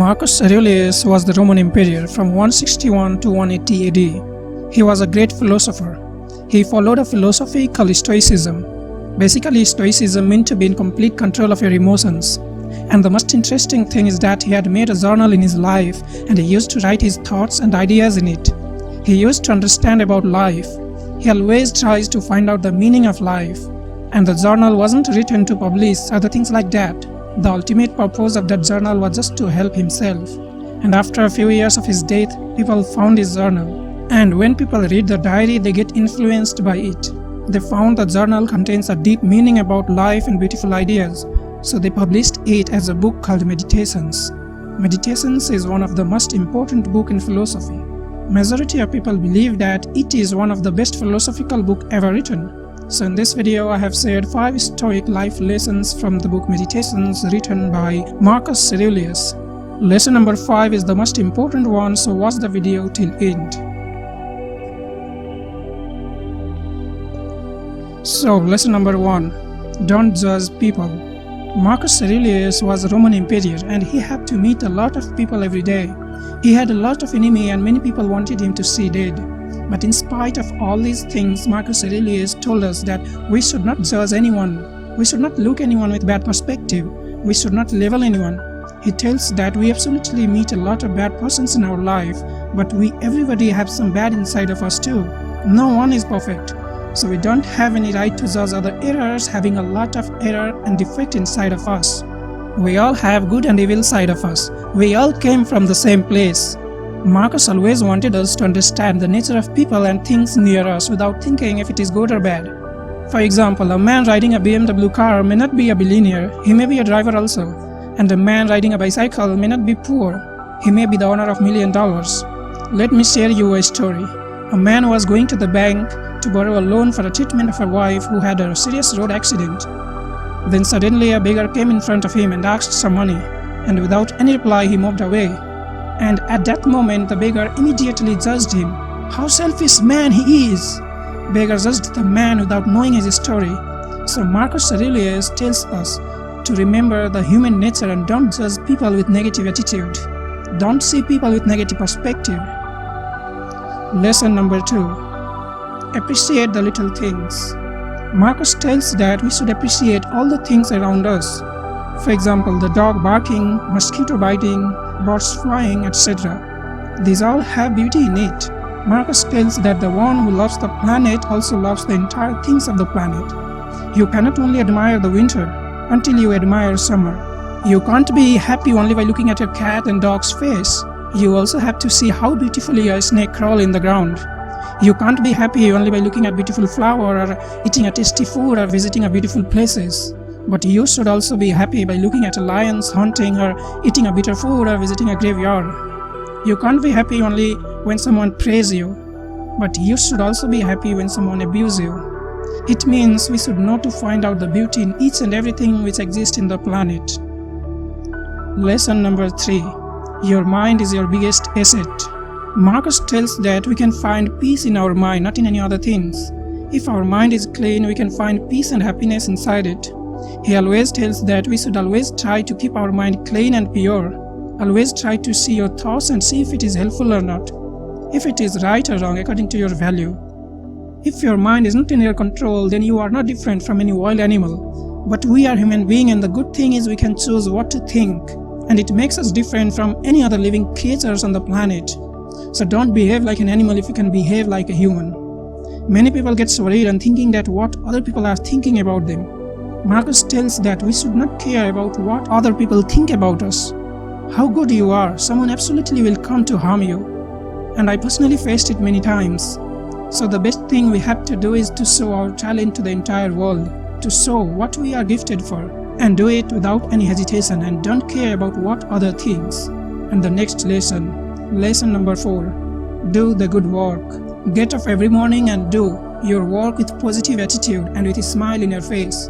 Marcus Aurelius was the Roman emperor from 161 to 180 AD. He was a great philosopher. He followed a philosophy called Stoicism. Basically, Stoicism meant to be in complete control of your emotions. And the most interesting thing is that he had made a journal in his life and he used to write his thoughts and ideas in it. He used to understand about life. He always tries to find out the meaning of life. And the journal wasn't written to publish other things like that. The ultimate purpose of that journal was just to help himself. And after a few years of his death, people found his journal. And when people read the diary, they get influenced by it. They found the journal contains a deep meaning about life and beautiful ideas. So they published it as a book called Meditations. Meditations is one of the most important books in philosophy. Majority of people believe that it is one of the best philosophical book ever written. So in this video I have shared 5 Stoic life lessons from the book Meditations written by Marcus Aurelius. Lesson number 5 is the most important one, so watch the video till end. So lesson number 1. Don't judge people. Marcus Aurelius was a Roman emperor and he had to meet a lot of people every day. He had a lot of enemies and many people wanted him to see dead. But in spite of all these things, Marcus Aurelius told us that we should not judge anyone. We should not look anyone with bad perspective. We should not label anyone. He tells that we absolutely meet a lot of bad persons in our life, but everybody have some bad inside of us too. No one is perfect. So we don't have any right to judge other errors having a lot of error and defect inside of us. We all have good and evil side of us. We all came from the same place. Marcus always wanted us to understand the nature of people and things near us without thinking if it is good or bad. For example, a man riding a BMW car may not be a billionaire, he may be a driver also. And a man riding a bicycle may not be poor, he may be the owner of $1 million. Let me share you a story. A man was going to the bank to borrow a loan for a treatment of a wife who had a serious road accident. Then suddenly a beggar came in front of him and asked some money, and without any reply he moved away. And at that moment the beggar immediately judged him. How selfish man he is! Beggar judged the man without knowing his story. So Marcus Aurelius tells us to remember the human nature and don't judge people with negative attitude. Don't see people with negative perspective. Lesson number 2. Appreciate the little things. Marcus tells that we should appreciate all the things around us. For example, the dog barking, mosquito biting, birds flying, etc. These all have beauty in it. Marcus tells that the one who loves the planet also loves the entire things of the planet. You cannot only admire the winter until you admire summer. You can't be happy only by looking at your cat and dog's face. You also have to see how beautifully a snake crawls in the ground. You can't be happy only by looking at beautiful flower or eating a tasty food or visiting a beautiful places. But you should also be happy by looking at a lions hunting or eating a bitter food or visiting a graveyard. You can't be happy only when someone praises you, but you should also be happy when someone abuses you. It means we should know to find out the beauty in each and everything which exists in the planet. Lesson number 3. Your mind is your biggest asset. Marcus tells that we can find peace in our mind, not in any other things. If our mind is clean, we can find peace and happiness inside it. He always tells that we should always try to keep our mind clean and pure. Always try to see your thoughts and see if it is helpful or not. If it is right or wrong according to your value. If your mind is not in your control, then you are not different from any wild animal. But we are human beings and the good thing is we can choose what to think. And it makes us different from any other living creatures on the planet. So don't behave like an animal if you can behave like a human. Many people get worried and thinking that what other people are thinking about them. Marcus tells that we should not care about what other people think about us. How good you are, someone absolutely will come to harm you. And I personally faced it many times. So the best thing we have to do is to show our talent to the entire world, to show what we are gifted for, and do it without any hesitation and don't care about what other things. And the next lesson number 4. Do the good work. Get up every morning and do your work with positive attitude and with a smile in your face.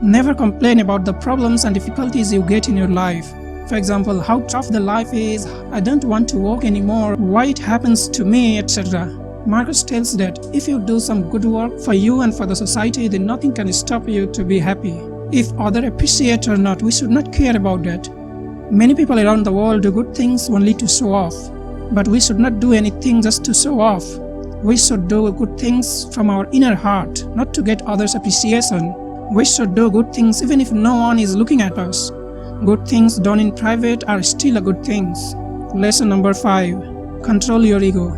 Never complain about the problems and difficulties you get in your life. For example, how tough the life is, I don't want to work anymore, why it happens to me, etc. Marcus tells that if you do some good work for you and for the society, then nothing can stop you to be happy. If others appreciate or not, we should not care about that. Many people around the world do good things only to show off. But we should not do anything just to show off. We should do good things from our inner heart, not to get others' appreciation. We should do good things even if no one is looking at us. Good things done in private are still a good things. Lesson number 5. Control your ego.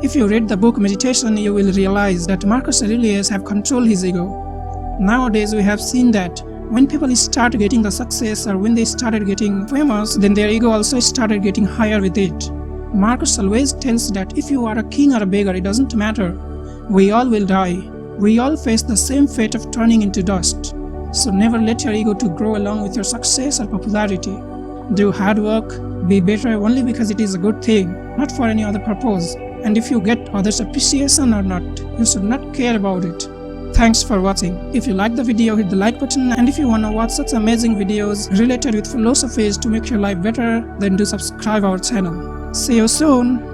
If you read the book Meditation, you will realize that Marcus Aurelius have controlled his ego. Nowadays we have seen that when people start getting the success or when they started getting famous, then their ego also started getting higher with it. Marcus always tells that if you are a king or a beggar, it doesn't matter. We all will die. We all face the same fate of turning into dust. So never let your ego to grow along with your success or popularity. Do hard work, be better only because it is a good thing, not for any other purpose. And if you get others' appreciation or not, you should not care about it. Thanks for watching. If you like the video, hit the like button, and if you wanna watch such amazing videos related with philosophies to make your life better, then do subscribe our channel. See you soon.